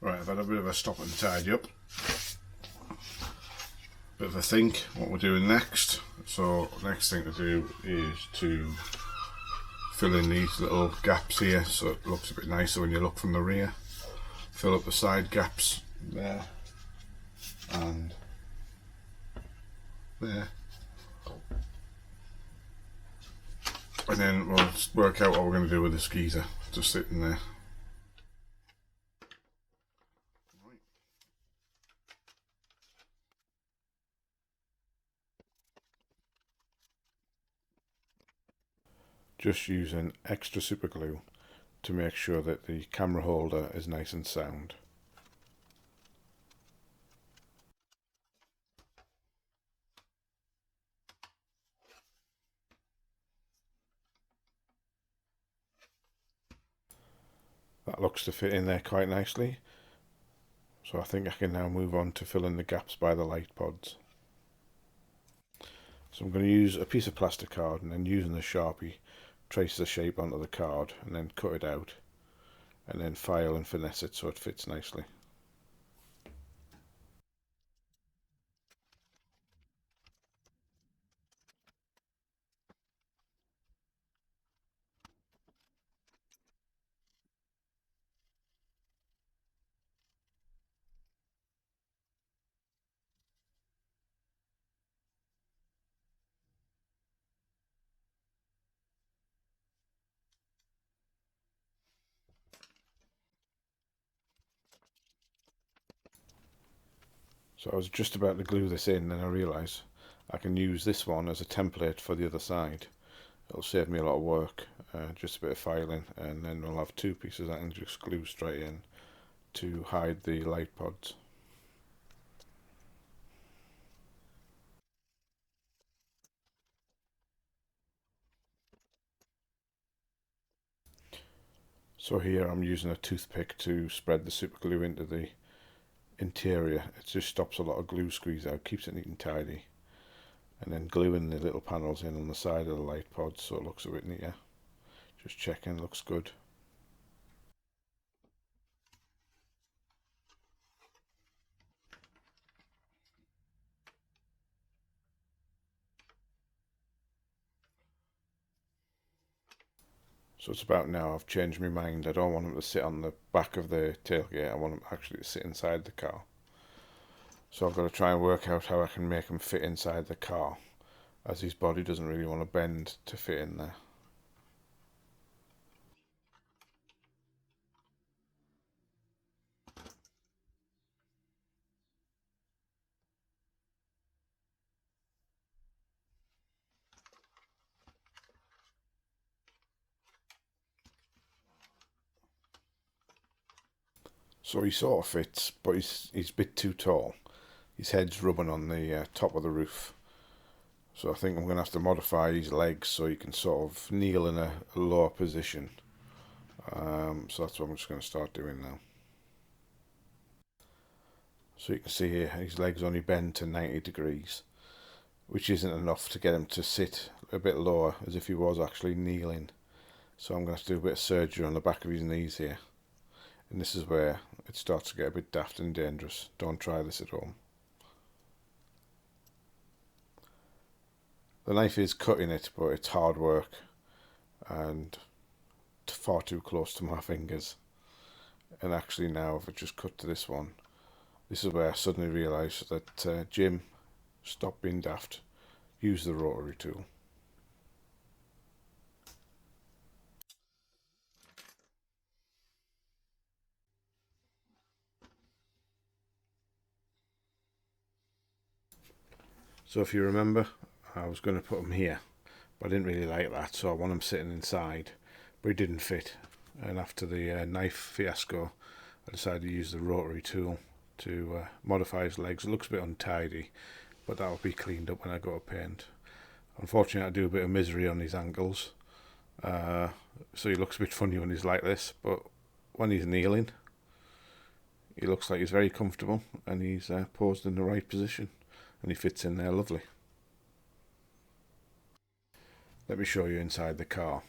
Right, I've had a bit of a stop and tidy up. Bit of a think what we're doing next. So next thing to do is to fill in these little gaps here so it looks a bit nicer when you look from the rear. Fill up the side gaps there and there. And then we'll work out what we're going to do with the skeezer just sitting there. Just using extra super glue to make sure that the camera holder is nice and sound. That looks to fit in there quite nicely, so I think I can now move on to fill in the gaps by the light pods. So I'm going to use a piece of plastic card and then using the Sharpie trace the shape onto the card and then cut it out and then file and finesse it so it fits nicely. So I was just about to glue this in and I realised I can use this one as a template for the other side. It'll save me a lot of work, just a bit of filing, and then we'll have two pieces I can just glue straight in to hide the light pods. So here I'm using a toothpick to spread the super glue into the interior. It just stops a lot of glue squeeze out, keeps it neat and tidy. And then gluing the little panels in on the side of the light pods so it looks a bit neater. Just checking, looks good. So it's about now, I've changed my mind. I don't want them to sit on the back of the tailgate, I want them actually to sit inside the car. So I've got to try and work out how I can make him fit inside the car, as his body doesn't really want to bend to fit in there. So he sort of fits, but he's a bit too tall. His head's rubbing on the top of the roof. So I think I'm going to have to modify his legs so he can sort of kneel in a lower position. So that's what I'm just going to start doing now. So you can see here his legs only bend to 90 degrees, which isn't enough to get him to sit a bit lower as if he was actually kneeling. So I'm going to have to do a bit of surgery on the back of his knees here. And this is where it starts to get a bit daft and dangerous. Don't try this at home. The knife is cutting it, but it's hard work and far too close to my fingers. And actually now if I just cut to this one, this is where I suddenly realised that Jim, stop being daft, use the rotary tool. So if you remember, I was going to put him here, but I didn't really like that, so I want him sitting inside, but he didn't fit. And after the knife fiasco, I decided to use the rotary tool to modify his legs. It looks a bit untidy, but that will be cleaned up when I go to paint. Unfortunately I do a bit of misery on his ankles, so he looks a bit funny when he's like this, but when he's kneeling he looks like he's very comfortable and he's posed in the right position and he fits in there lovely. Let me show you inside the car.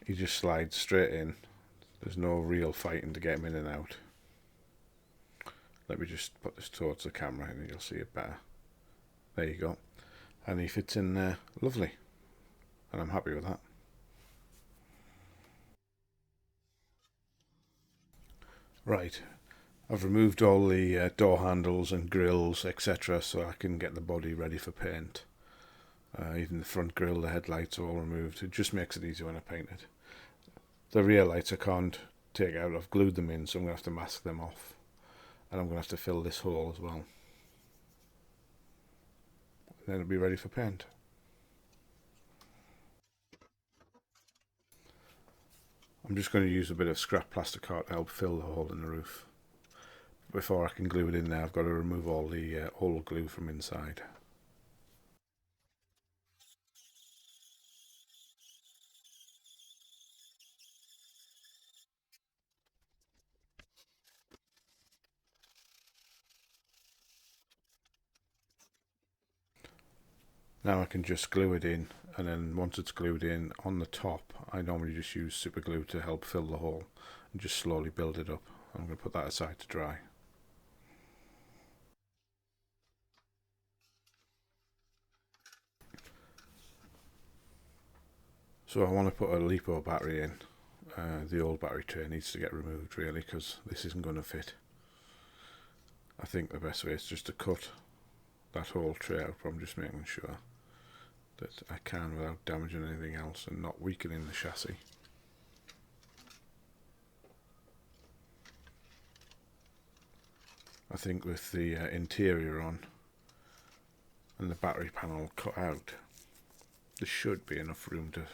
He just slides straight in. There's no real fighting to get him in and out. Let me just put this towards the camera and you'll see it better. There you go. And he fits in there lovely. And I'm happy with that. Right, I've removed all the door handles and grills, etc., so I can get the body ready for paint. Even the front grille, the headlights are all removed. It just makes it easier when I paint it. The rear lights I can't take out, I've glued them in, so I'm going to have to mask them off. And I'm going to have to fill this hole as well. Then it'll be ready for paint. I'm just going to use a bit of scrap plasticart to help fill the hole in the roof. Before I can glue it in there, I've got to remove all the old glue from inside. Now I can just glue it in, and then once it's glued in on the top, I normally just use super glue to help fill the hole and just slowly build it up. I'm going to put that aside to dry. So I want to put a LiPo battery in. The old battery tray needs to get removed really, because this isn't going to fit. I think the best way is just to cut that whole tray out, but I'm just making sure that I can without damaging anything else and not weakening the chassis. I think with the interior on and the battery panel cut out, there should be enough room to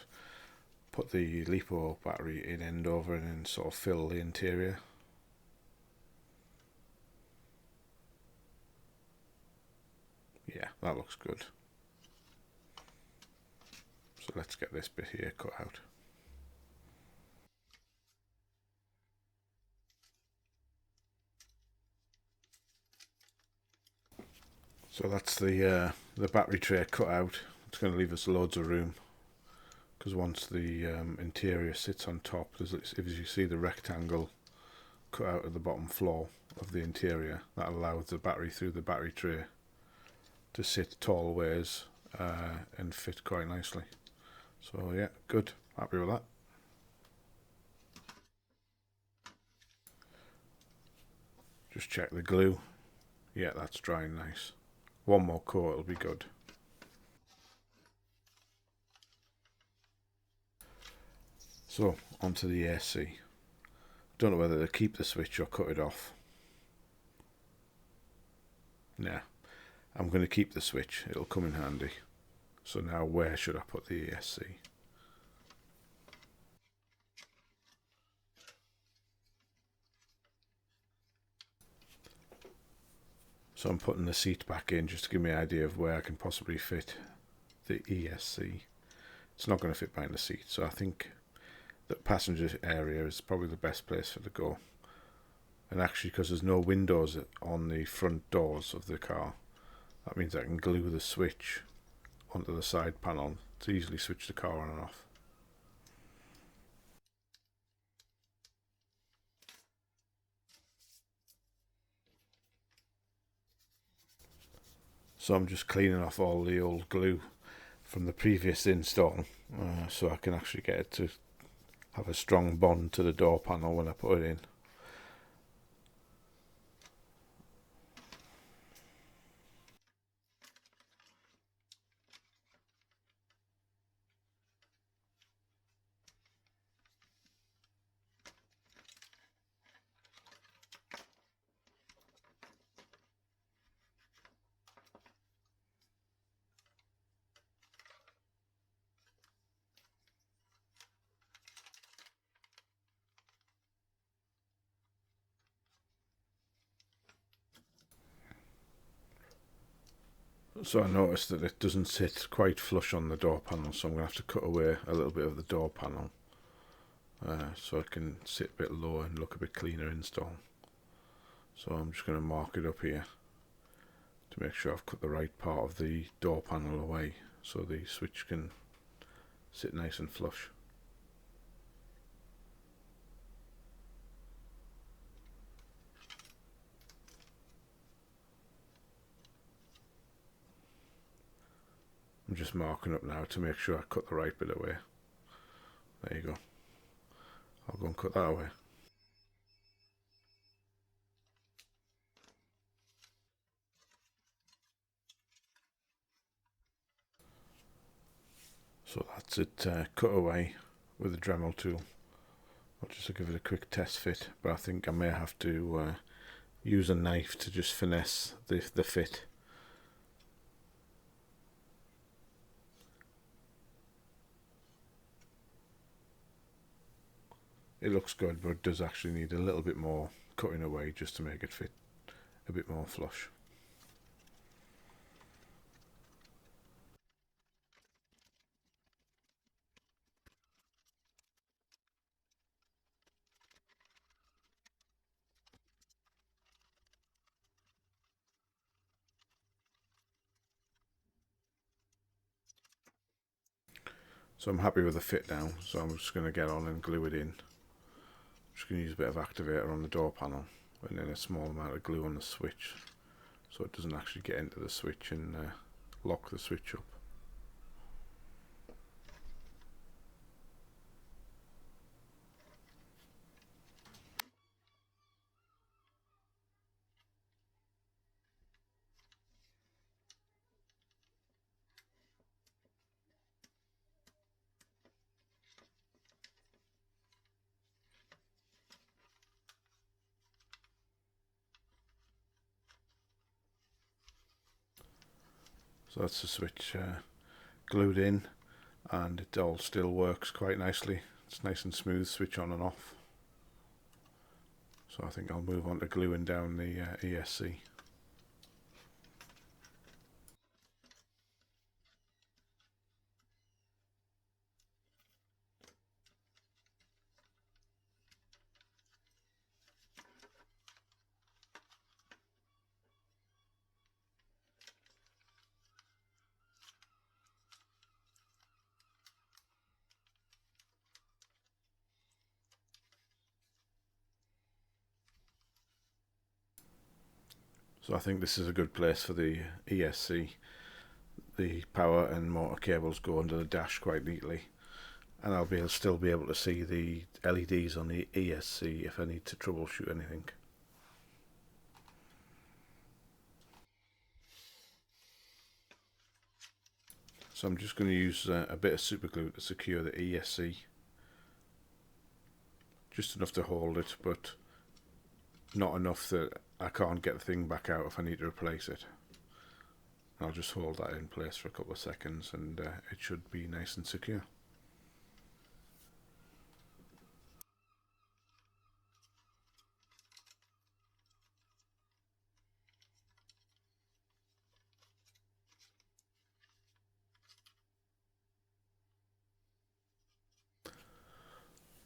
put the LiPo battery in end over and then sort of fill the interior. Yeah, that looks good. So let's get this bit here cut out. So that's the battery tray cut out. It's going to leave us loads of room, because once the interior sits on top, if you see the rectangle cut out at the bottom floor of the interior, that allows the battery through the battery tray to sit tall ways and fit quite nicely. So yeah, good, happy with that. Just check the glue. Yeah, that's drying nice. One more coat, it'll be good. So onto the AC. Don't know whether to keep the switch or cut it off. Nah, I'm going to keep the switch, it'll come in handy. So now where should I put the ESC? So I'm putting the seat back in just to give me an idea of where I can possibly fit the ESC. It's not going to fit behind the seat, so I think the passenger area is probably the best place for it to go. And actually, because there's no windows on the front doors of the car, that means I can glue the switch onto the side panel to easily switch the car on and off. So I'm just cleaning off all the old glue from the previous install, so I can actually get it to have a strong bond to the door panel when I put it in. So I noticed that it doesn't sit quite flush on the door panel, so I'm going to have to cut away a little bit of the door panel so it can sit a bit lower and look a bit cleaner install. So I'm just going to mark it up here to make sure I've cut the right part of the door panel away so the switch can sit nice and flush. just marking up now to make sure I cut the right bit away. There you go. I'll go and cut that away. So that's it cut away with the Dremel tool. I'll just give it a quick test fit, but I think I may have to use a knife to just finesse the fit. It looks good, but it does actually need a little bit more cutting away just to make it fit a bit more flush. So I'm happy with the fit now, so I'm just going to get on and glue it in. Just going to use a bit of activator on the door panel and then a small amount of glue on the switch so it doesn't actually get into the switch and lock the switch up. So that's the switch glued in, and it all still works quite nicely. It's nice and smooth, switch on and off. So I think I'll move on to gluing down the ESC. So I think this is a good place for the ESC. The power and motor cables go under the dash quite neatly, and I'll still be able to see the LEDs on the ESC if I need to troubleshoot anything. So I'm just going to use a bit of super glue to secure the ESC. Just enough to hold it, but not enough that I can't get the thing back out if I need to replace it. I'll just hold that in place for a couple of seconds and it should be nice and secure.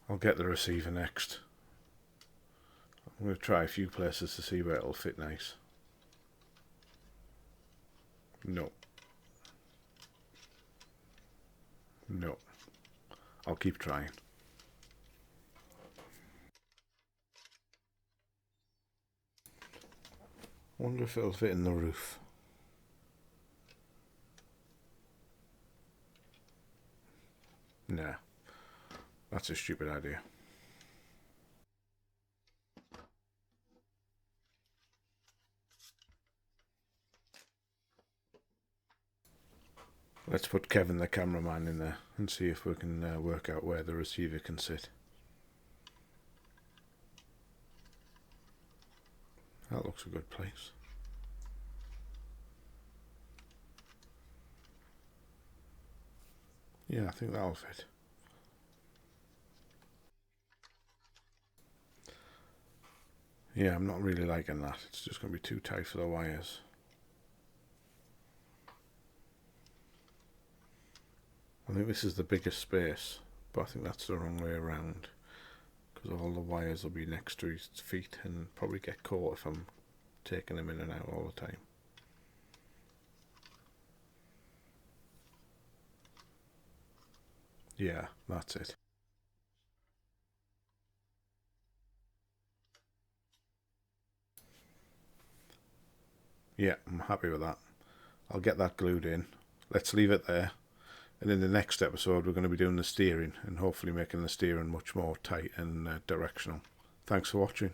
I'll get the receiver next. I'm going to try a few places to see where it'll fit nice. No. No. I'll keep trying. Wonder if it'll fit in the roof. Nah. That's a stupid idea. Let's put Kevin the Cameraman in there and see if we can work out where the receiver can sit. That looks a good place. Yeah, I think that'll fit. Yeah, I'm not really liking that. It's just going to be too tight for the wires. I think this is the biggest space, but I think that's the wrong way around, because all the wires will be next to his feet and probably get caught if I'm taking them in and out all the time. Yeah, that's it. Yeah, I'm happy with that. I'll get that glued in. let's leave it there. And in the next episode, we're going to be doing the steering and hopefully making the steering much more tight and directional. Thanks for watching.